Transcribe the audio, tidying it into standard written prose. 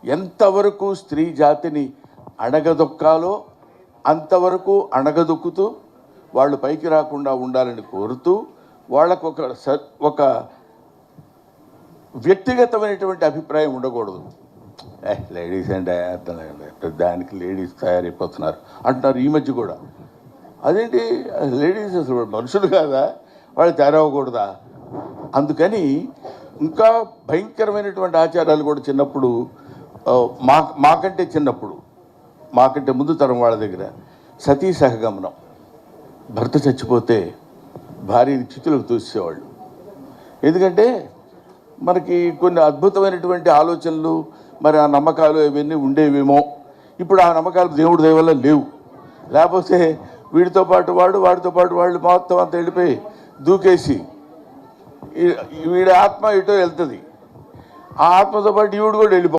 ఎంతవరకు స్త్రీ జాతిని అణగదొక్కాలో అంతవరకు అణగదొక్కుతూ వాళ్ళు పైకి రాకుండా ఉండాలని కోరుతూ వాళ్ళకు ఒక వ్యక్తిగతమైనటువంటి అభిప్రాయం ఉండకూడదు. లేడీస్ అంటే దానికి లేడీస్ తయారైపోతున్నారు అంటున్నారు ఈ మధ్య కూడా. అదేంటి లేడీస్ అసలు మనుషులు కాదా, వాళ్ళు తయారవ్వకూడదా? అందుకని ఇంకా భయంకరమైనటువంటి ఆచారాలు కూడా చిన్నప్పుడు మాకంటే ముందు తరం వాళ్ళ దగ్గర సతీ సహగమనం. భర్త చచ్చిపోతే భార్యని చితులకు తోసేవాళ్ళు. ఎందుకంటే మనకి కొన్ని అద్భుతమైనటువంటి ఆలోచనలు, మరి ఆ నమ్మకాలు ఇవన్నీ ఉండేవేమో. ఇప్పుడు ఆ నమ్మకాలు దేవుడి దయ వల్ల లేవు. లేకపోతే వీడితో పాటు వాడితో పాటు వాళ్ళు మొత్తం అంతా వెళ్ళిపోయి దూకేసి వీడి ఆత్మ ఇటో వెళ్తుంది, ఆ ఆత్మతో పాటు ఈవిడు కూడా వెళ్ళిపో